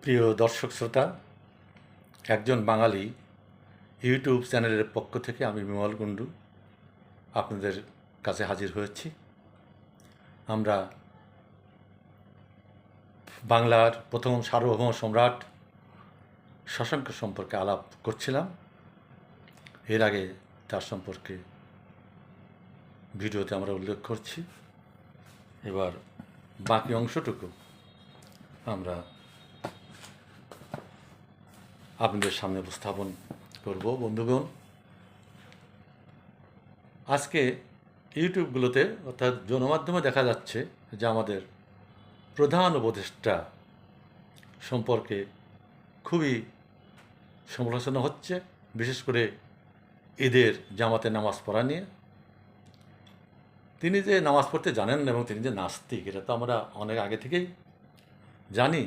প্রিয় দর্শক শ্রোতা, একজন বাঙালি ইউটিউব চ্যানেলের পক্ষ থেকে আমি বিমল কুণ্ডু আপনাদের কাছে হাজির হয়েছি। আমরা বাংলার প্রথম সার্বভৌম সম্রাট শশাঙ্ক সম্পর্কে আলাপ করছিলাম। এর আগে তার সম্পর্কে ভিডিওতে আমরা উল্লেখ করছি। এবার বাকি অংশটুকু আমরা আপনাদের সামনে উপস্থাপন করব। বন্ধুগণ, আজকে ইউটিউবগুলোতে অর্থাৎ জনমাধ্যমে দেখা যাচ্ছে যে আমাদের প্রধান উপদেষ্টা সম্পর্কে খুবই সমালোচনা হচ্ছে, বিশেষ করে ঈদের জামাতে নামাজ পড়া নিয়ে। তিনি যে নামাজ পড়তে জানেন না এবং তিনি যে নাস্তিক, এটা তো আমরা অনেক আগে থেকেই জানি।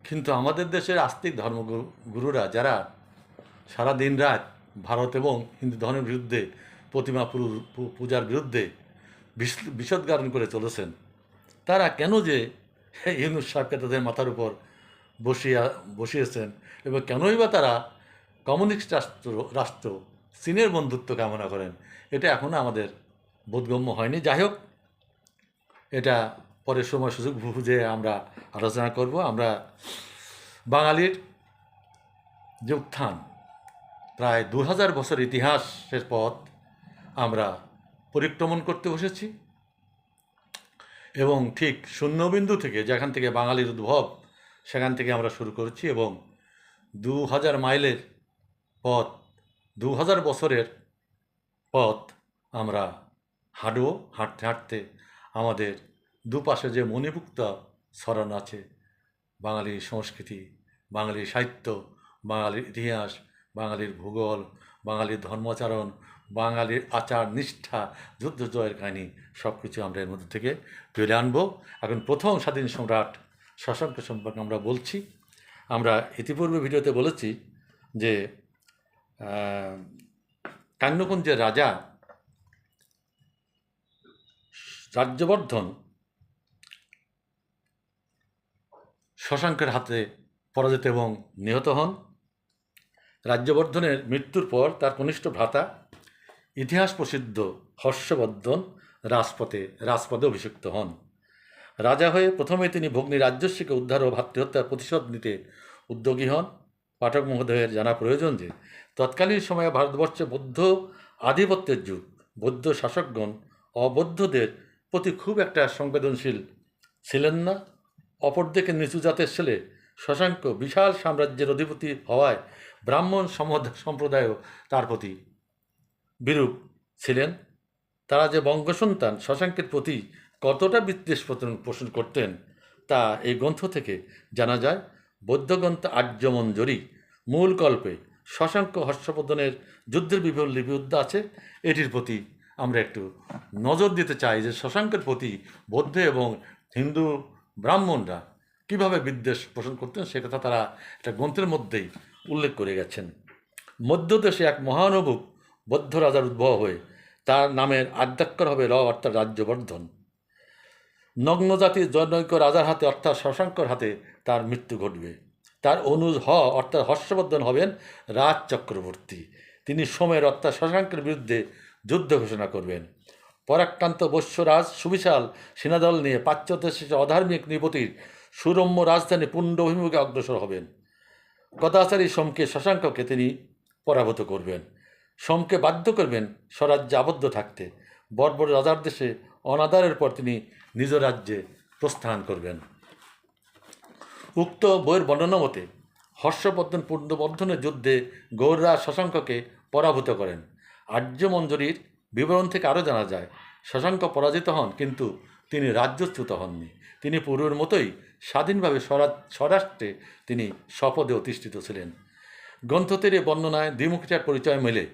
কিন্তু আমাদের দেশের আস্তিক ধর্মগুরুরা যারা সারা দিন রাত ভারত এবং হিন্দু ধর্মের বিরুদ্ধে, প্রতিমা পূজার বিরুদ্ধে বিষোদ্গারণ করে চলেছেন, তারা কেন যে ইউনূস সাহেবকে তাদের মাথার উপর বসিয়েছেন এবং কেনই বা তারা কমিউনিস্ট রাষ্ট্র চীনের বন্ধুত্ব কামনা করেন, এটা এখনও আমাদের বোধগম্য হয়নি। যাই হোক, এটা পরের সময় সুযোগ বুঝে আমরা আলোচনা করব। আমরা বাঙালির যে উত্থান, প্রায় 2000 বছর ইতিহাসের পথ আমরা পরিক্রমণ করতে বসেছি এবং ঠিক শূন্যবিন্দু থেকে, যেখান থেকে বাঙালির উদ্ভব, সেখান থেকে আমরা শুরু করেছি এবং 2000 মাইলের পথ, 2000 বছরের পথ আমরা হাঁটব। হাঁটতে হাঁটতে আমাদের দুপাশে যে মণিমুক্ত ছড়ানো আছে বাঙালির সংস্কৃতি, বাঙালির সাহিত্য, বাঙালির ইতিহাস, বাঙালির ভূগোল, বাঙালির ধর্মাচরণ, বাঙালির আচার নিষ্ঠা, যুদ্ধ জয়ের কাহিনী, সব কিছু আমরা এর মধ্যে থেকে তুলে আনবো। এখন প্রথম স্বাধীন সম্রাট শশাঙ্ক সম্পর্কে আমরা বলছি। আমরা ইতিপূর্বে ভিডিওতে বলেছি যে কান্যকুঞ্জের রাজা রাজ্যবর্ধন শশাঙ্কের হাতে পরাজিত এবং নিহত হন। রাজ্যবর্ধনের মৃত্যুর পর তার কনিষ্ঠ ভ্রাতা ইতিহাস প্রসিদ্ধ হর্ষবর্ধন রাজপদে অভিষিক্ত হন। রাজা হয়ে প্রথমে তিনি ভগ্নী রাজ্যশ্রীকে উদ্ধার ও ভাতৃহত্যার প্রতিশোধ নিতে উদ্যোগী হন। পাঠক মহোদয়ের জানা প্রয়োজন যে তৎকালীন সময়ে ভারতবর্ষে বৌদ্ধ আধিপত্যের যুগ। বৌদ্ধ শাসকগণ অবৌদ্ধদের প্রতি খুব একটা সংবেদনশীল ছিলেন না। অপরদিকে নিচু জাতের ছেলে শশাঙ্ক বিশাল সাম্রাজ্যের অধিপতি হওয়ায় ব্রাহ্মণ সম্প্রদায়ও তার প্রতি বিরূপ ছিলেন। তারা যে বঙ্গসন্তান শশাঙ্কের প্রতি কতটা বিদ্বেষ পোষণ করতেন তা এই গ্রন্থ থেকে জানা যায়। বৌদ্ধগ্রন্থ আর্যমঞ্জরি মূল কল্পে শশাঙ্ক হর্ষবর্ধনের যুদ্ধের বিভিন্ন লিপি উদ্যা আছে। এটির প্রতি আমরা একটু নজর দিতে চাই যে শশাঙ্কের প্রতি বৌদ্ধ এবং হিন্দু ব্রাহ্মণরা কীভাবে বিদ্বেষ পোষণ করতেন সে কথা তারা একটা গ্রন্থের মধ্যেই উল্লেখ করে গেছেন। মধ্যদেশে এক মহানুভব বৌদ্ধ রাজার উদ্ভব হয়ে তার নামের আদ্যাক্ষর হবে র, অর্থাৎ রাজ্যবর্ধন। নগ্নজাতি জনৈক রাজার হাতে অর্থাৎ শশাঙ্কর হাতে তার মৃত্যু ঘটবে। তার অনুজ অর্থাৎ হর্ষবর্ধন হবেন রাজ চক্রবর্তী। তিনি সোমের অর্থাৎ শশাঙ্কের বিরুদ্ধে যুদ্ধ ঘোষণা করবেন। পরাক্রান্ত বৈশ্যরাজ সুবিশাল সেনাদল নিয়ে প্রাচ্যদেশে অধার্মিক নৃপতির সুরম্য রাজধানী পুণ্ড অভিমুখে অগ্রসর হবেন। গদাচারী সোমকে শশাঙ্ককে তিনি পরাভূত করবেন। সোমকে বাধ্য করবেন স্বরাজ্যে আবদ্ধ থাকতে। বর্বর রাজার দেশে অনাদারের পর তিনি নিজ রাজ্যে প্রস্থান করবেন। উক্ত বইয়ের বর্ণনা মতে হর্ষবর্ধন পুণ্যবর্ধনের যুদ্ধে গৌররাজ শশাঙ্ককে পরাভূত করেন। আর্যমঞ্জরির বিবরণ থেকে আরও জানা যায় শশাঙ্ক পরাজিত হন, কিন্তু তিনি রাজ্যচ্যুত হননি। তিনি পূর্বের মতোই স্বাধীনভাবে স্বরাষ্ট্রে তিনি স্বপদে অধিষ্ঠিত ছিলেন। গ্রন্থটির এই বর্ণনায় দ্বিমুখিতার পরিচয় মেলে।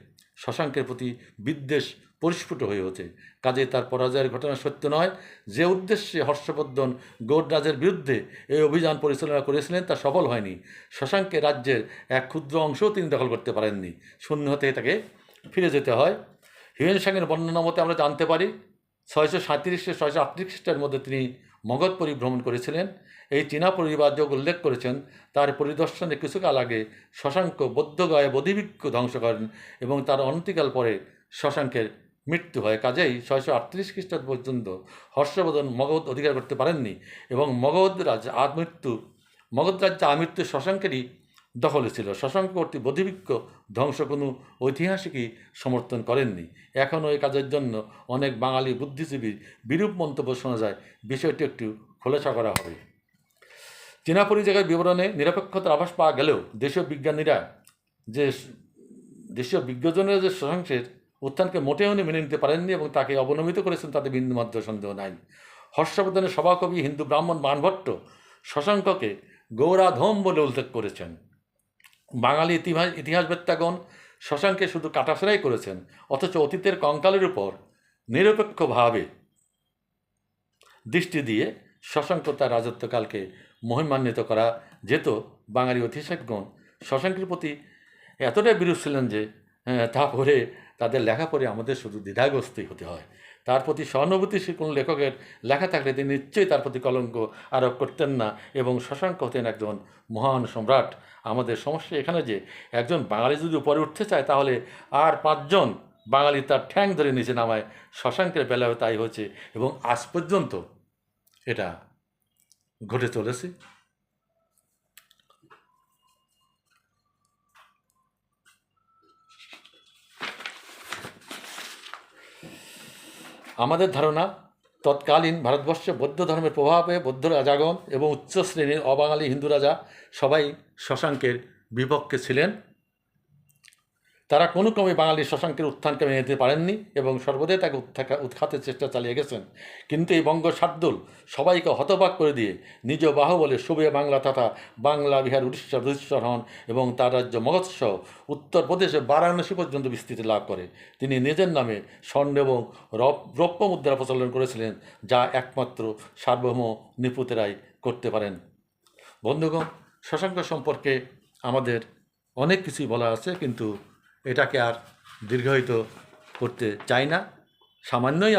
শশাঙ্কের প্রতি বিদ্বেষ পরিস্ফুট হয়ে ওঠে। কাজে তার পরাজয়ের ঘটনা সত্য নয়। যে উদ্দেশ্যে হর্ষবর্ধন গৌড়রাজের বিরুদ্ধে এই অভিযান পরিচালনা করেছিলেন তা সফল হয়নি। শশাঙ্কের রাজ্যের এক ক্ষুদ্র অংশও তিনি দখল করতে পারেননি। শূন্য হতে তাকে ফিরে যেতে হয়। হিউয়েন সাংয়ের বর্ণনা মতে আমরা জানতে পারি 637 থেকে 638 খ্রিস্টের মধ্যে তিনি মগধ পরিভ্রমণ করেছিলেন। এই চীনা পরিবারযোগ উল্লেখ করেছেন তার পরিদর্শনে কিছুকাল আগে শশাঙ্ক বৌদ্ধগয়া বোধিবৃক্ষ ধ্বংস করেন এবং তার অনতিকাল পরে শশাঙ্কের মৃত্যু হয়। কাজেই 638 খ্রিস্টাব্দ পর্যন্ত হর্ষবর্ধন মগধ অধিকার করতে পারেননি এবং মগধ রাজ্য আমৃত্যু শশাঙ্কেরই দখলে ছিল। শশাঙ্ক কর্তৃক বোধিবৃক্ষ ধ্বংস কোনো ঐতিহাসিকই সমর্থন করেননি। এখনও এই কাজের জন্য অনেক বাঙালি বুদ্ধিজীবীর বিরূপ মন্তব্য শোনা যায়। বিষয়টি একটু খোলাসা করা হবে। চীনা পরিযায়ীর বিবরণে নিরপেক্ষতার আভাস পাওয়া গেলেও দেশীয় বিজ্ঞজনেরা যে শশাঙ্কের উত্থানকে মোটেও মেনে নিতে পারেননি এবং তাকে অবনমিত করেছেন তাতে বিন্দুমাত্র সন্দেহ নাই। হর্ষবর্ধনের সভাকবি হিন্দু ব্রাহ্মণ বাণভট্ট শশাঙ্ককে গৌরাধম বলে উল্লেখ করেছেন। বাঙালি ইতিহাসবেত্তাগণ শশাঙ্কে শুধু কাটাছেড়াই করেছেন, অথচ অতীতের কঙ্কালের উপর নিরপেক্ষভাবে দৃষ্টি দিয়ে শশাঙ্ক তার রাজত্বকালকে মহিমান্বিত করা যেত। বাঙালি ঐতিহাসিকগণ শশাঙ্কের প্রতি এতটাই বিরূপ ছিলেন যে তারপরে তাদের লেখা পড়ে আমাদের শুধু দ্বিধাগ্রস্তই হতে হয়। তার প্রতি সহানুভূতিশীল কোনো লেখকের লেখা থাকলে তিনি নিশ্চয়ই তার প্রতি কলঙ্ক আরোপ করতেন না এবং শশাঙ্ক হতেন একজন মহান সম্রাট। আমাদের সমস্যা এখানে যে একজন বাঙালি যদি উপরে উঠতে চায় তাহলে আর 5 জন বাঙালি তার ঠ্যাং ধরে নিচে নামায়। শশাঙ্কের বেলায় তাই হয়েছে এবং আজ পর্যন্ত এটা ঘটে চলেছে। আমাদের ধারণা তৎকালীন ভারতবর্ষে বৌদ্ধ ধর্মের প্রভাবে বৌদ্ধ রাজাগণ এবং উচ্চ শ্রেণীর অবাঙালি হিন্দু রাজা সবাই শশাঙ্কের বিপক্ষে ছিলেন। তারা কোনো ক্রমে বাঙালি শশাঙ্কের উত্থানকে মেনে নিতে পারেননি এবং সর্বদাই তাকে উৎখাতের চেষ্টা চালিয়ে গেছেন। কিন্তু এই বঙ্গ শার্দুল সবাইকে হতবাক করে দিয়ে নিজ বাহুবলে শুভে বাংলা তথা বাংলা, বিহার, উড়িষ্যা অধীশ্বর হন এবং তার রাজ্য মগধসহ উত্তরপ্রদেশে বারাণসী পর্যন্ত বিস্তৃতি লাভ করে। তিনি নিজের নামে স্বর্ণ এবং রৌপ্য মুদ্রা প্রচলন করেছিলেন, যা একমাত্র সার্বভৌম নিপুতেরাই করতে পারেন। বন্ধুগণ, শশাঙ্ক সম্পর্কে আমাদের অনেক কিছুই বলা আছে, কিন্তু এটাকে আর দীর্ঘায়িত করতে চাই না। সামান্যই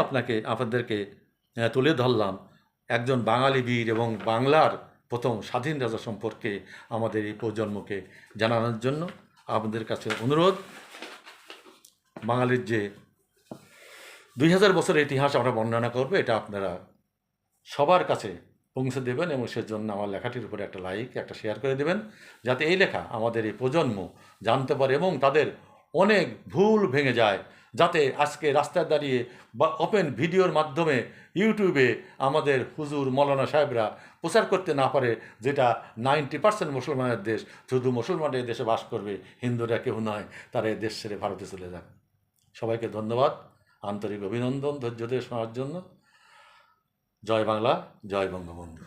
আপনাদেরকে তুলে ধরলাম একজন বাঙালি বীর এবং বাংলার প্রথম স্বাধীন রাজা সম্পর্কে আমাদের এই প্রজন্মকে জানানোর জন্য আপনাদের কাছে অনুরোধ। বাঙালির যে 2000 বছরের ইতিহাস আমরা বর্ণনা করবো, এটা আপনারা সবার কাছে পৌঁছে দেবেন এবং সেজন্য আমার লেখাটির উপরে একটা লাইক, একটা শেয়ার করে দেবেন, যাতে এই লেখা আমাদের এই প্রজন্ম জানতে পারে এবং তাদের অনেক ভুল ভেঙে যায়, যাতে আজকে রাস্তায় দাঁড়িয়ে বা ওপেন ভিডিওর মাধ্যমে ইউটিউবে আমাদের হুজুর মৌলানা সাহেবরা প্রচার করতে না পারে যেটা 90% মুসলমানের দেশ, শুধু মুসলমানের দেশে বাস করবে, হিন্দুরা কেউ নয়, তারা এই দেশ ছেড়ে ভারতে চলে যাক। সবাইকে ধন্যবাদ, আন্তরিক অভিনন্দন ধৈর্য দিয়ে শোনার জন্য। জয় বাংলা, জয় বঙ্গবন্ধু।